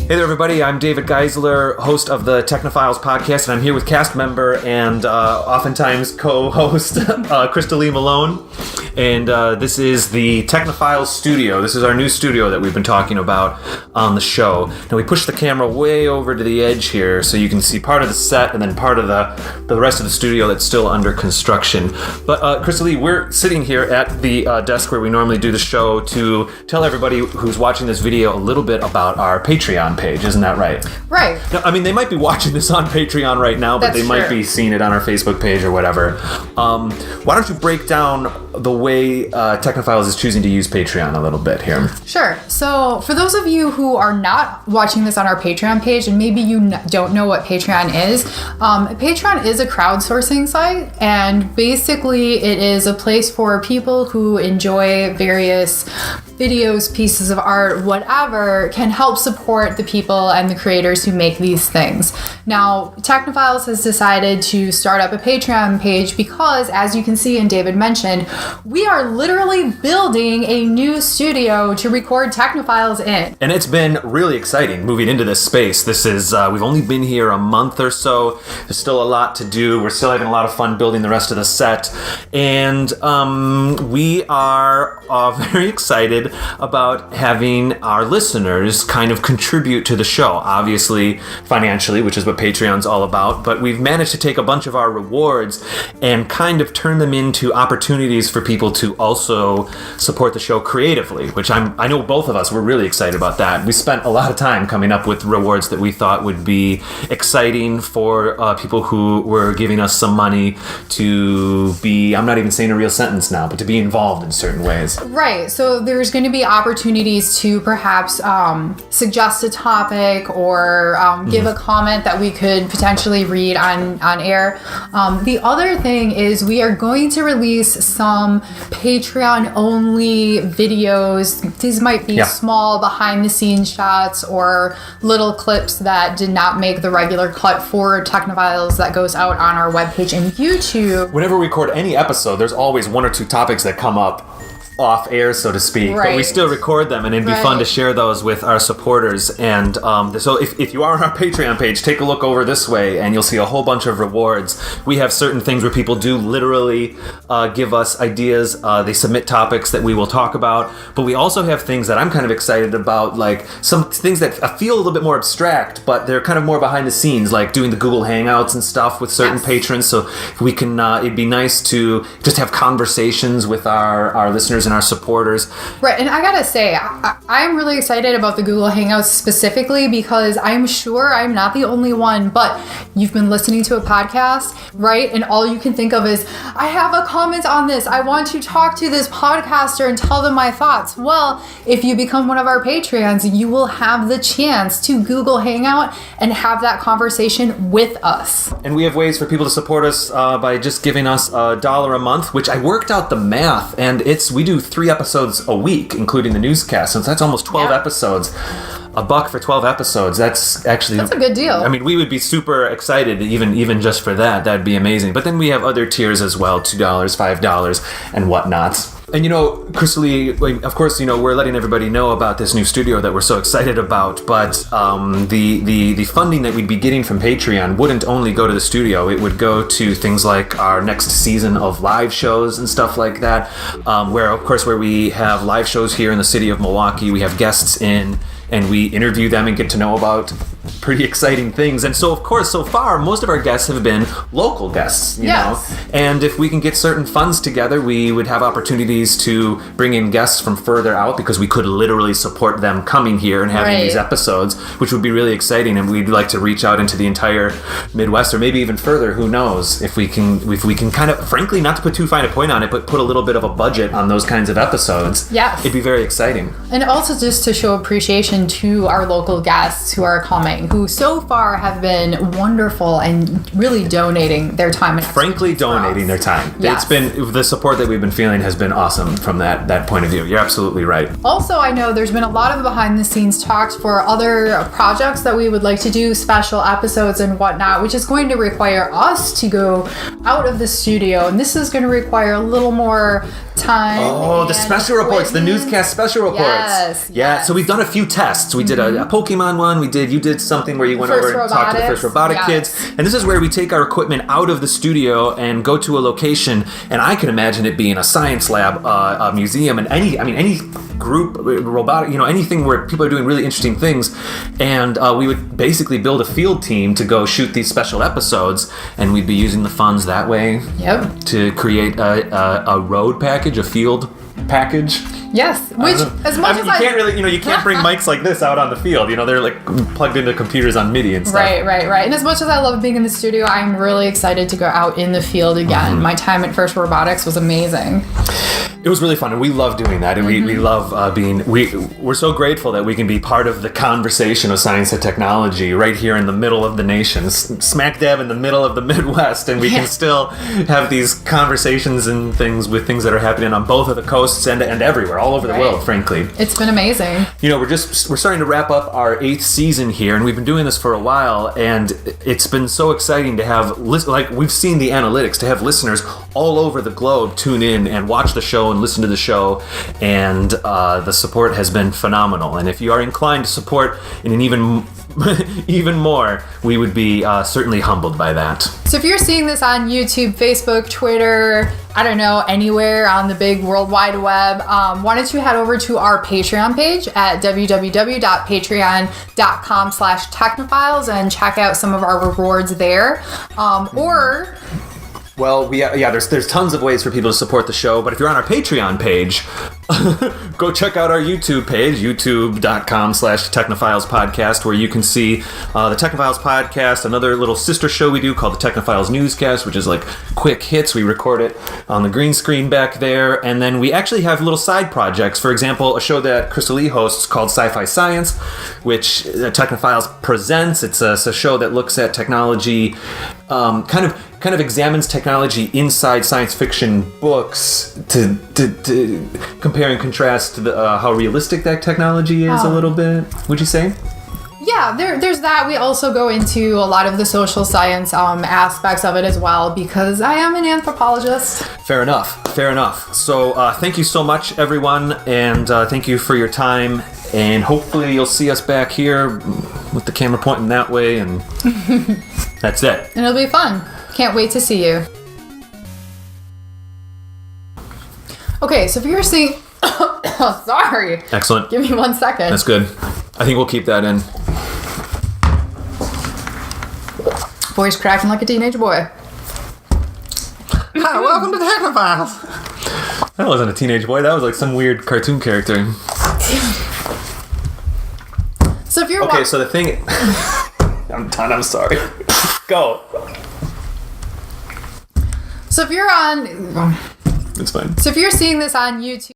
Hey there, everybody. I'm David Geisler, host of the Technophiles Podcast, and I'm here with cast member and oftentimes co-host Krista-Lee Malone. And this is the Technophiles studio. This is our new studio that we've been talking about on the show. Now, we pushed the camera way over to the edge here so you can see part of the set and then part of the rest of the studio that's still under construction. But Krista-Lee, we're sitting here at the desk where we normally do the show to tell everybody who's watching this video a little bit about our Patreon page. Isn't that right? Right. Now, I mean, they might be watching this on Patreon right now, but they might be seeing it on our Facebook page or whatever. Why don't you break down the way Technophiles is choosing to use Patreon a little bit here? Sure. So for those of you who are not watching this on our Patreon page, and maybe you don't know what Patreon is, Patreon is a crowdsourcing site, and basically it is a place for people who enjoy various videos, pieces of art, whatever, can help support the people and the creators who make these things. Now, Technophiles has decided to start up a Patreon page because, as you can see and David mentioned, we are literally building a new studio to record Technophiles in. And it's been really exciting moving into this space. This is, we've only been here a month or so. There's still a lot to do. We're still having a lot of fun building the rest of the set. And we are very excited about having our listeners kind of contribute to the show, obviously financially, which is what Patreon's all about, but we've managed to take a bunch of our rewards and kind of turn them into opportunities for people to also support the show creatively, which I know both of us were really excited about that. We spent a lot of time coming up with rewards that we thought would be exciting for people who were giving us some money to be, I'm not even saying a real sentence now, but to be involved in certain ways. Right. So there's going to be opportunities to perhaps suggest a topic or give a comment that we could potentially read on air. The other thing is we are going to release some Patreon-only videos. These might be small behind-the-scenes shots or little clips that did not make the regular cut for Technophiles that goes out on our webpage and YouTube. Whenever we record any episode, there's always one or two topics that come up off air, so to speak, but we still record them, and it'd be fun to share those with our supporters. And so if you are on our Patreon page, take a look over this way and you'll see a whole bunch of rewards. We have certain things where people do literally give us ideas. They submit topics that we will talk about, but we also have things that I'm kind of excited about, like some things that feel a little bit more abstract, but they're kind of more behind the scenes, like doing the Google Hangouts and stuff with certain patrons. So we can it'd be nice to just have conversations with our listeners and our supporters. Right, and I gotta say, I'm really excited about the Google Hangouts specifically because I'm sure I'm not the only one, but you've been listening to a podcast, right? And all you can think of is, I have a comment on this. I want to talk to this podcaster and tell them my thoughts. Well, if you become one of our Patreons, you will have the chance to Google Hangout and have that conversation with us. And we have ways for people to support us by just giving us $1 a month, which I worked out the math, and we do 3 episodes a week, including the newscast, so that's almost 12 episodes. $1 for 12 episodes. That's a good deal. I mean, we would be super excited even just for that. That'd be amazing. But then we have other tiers as well, $2, $5, and whatnot. And Krista-Lee, of course, we're letting everybody know about this new studio that we're so excited about, but the funding that we'd be getting from Patreon wouldn't only go to the studio. It would go to things like our next season of live shows and stuff like that, where we have live shows here in the city of Milwaukee. We have guests in, and we interview them and get to know about pretty exciting things. And so, of course, so far, most of our guests have been local guests, you know. And if we can get certain funds together, we would have opportunities to bring in guests from further out because we could literally support them coming here and having these episodes, which would be really exciting. And we'd like to reach out into the entire Midwest or maybe even further. Who knows? If we can kind of, frankly, not to put too fine a point on it, but put a little bit of a budget on those kinds of episodes. It'd be very exciting. And also just to show appreciation to our local guests who are coming. listening, who so far have been wonderful and really donating their time and frankly donating their time. Yes. It's been the support that we've been feeling has been awesome from that point of view. You're absolutely right. Also, I know there's been a lot of behind the scenes talks for other projects that we would like to do, special episodes and whatnot, which is going to require us to go out of the studio, and this is going to require a little more time. Oh, the special reports, the newscast special reports. Yes. Yeah, so we've done a few tests. We did a Pokemon one. You did something where you went over and talked to the first robotic kids. And this is where we take our equipment out of the studio and go to a location. And I can imagine it being a science lab, a museum, and any group, robotic, anything where people are doing really interesting things. And we would basically build a field team to go shoot these special episodes, and we'd be using the funds that way. Yep. To create a road package, a field package. Yes, which as much as you can't really, you can't bring mics like this out on the field. They're like plugged into computers on MIDI and stuff. Right. And as much as I love being in the studio, I'm really excited to go out in the field again. My time at First Robotics was amazing. It was really fun, and we love doing that, and we love we're so grateful that we can be part of the conversation of science and technology right here in the middle of the nation, smack dab in the middle of the Midwest, and we can still have these conversations and things that are happening on both of the coasts and everywhere, all over the world, frankly. It's been amazing. We're starting to wrap up our 8th season here, and we've been doing this for a while, and it's been so exciting to have, we've seen the analytics, to have listeners all over the globe tune in and watch the show and listen to the show, and the support has been phenomenal. And if you are inclined to support in an even more, we would be certainly humbled by that. So if you're seeing this on YouTube, Facebook, Twitter, I don't know, anywhere on the big World Wide Web, why don't you head over to our Patreon page at www.patreon.com/technophiles and check out some of our rewards there. Well, there's tons of ways for people to support the show, but if you're on our Patreon page, go check out our YouTube page, youtube.com/Technophiles Podcast, where you can see the Technophiles Podcast, another little sister show we do called the Technophiles Newscast, which is like quick hits. We record it on the green screen back there, and then we actually have little side projects. For example, a show that Krista-Lee hosts called Sci-Fi Science, which Technophiles presents. It's a show that looks at technology, kind of examines technology inside science fiction books to compare and contrast how realistic that technology is a little bit, would you say? Yeah, there's that. We also go into a lot of the social science aspects of it as well, because I am an anthropologist. Fair enough. So thank you so much, everyone, and thank you for your time, and hopefully you'll see us back here with the camera pointing that way, and that's it. And it'll be fun. Can't wait to see you. Okay, so if you're seeing... Sorry. Excellent. Give me 1 second. That's good. I think we'll keep that in. Voice cracking like a teenage boy. Hi, welcome to Technophiles. That wasn't a teenage boy. That was like some weird cartoon character. So if you're... Okay, so the thing... I'm done. I'm sorry. Go. So if you're on... It's fine. So if you're seeing this on YouTube...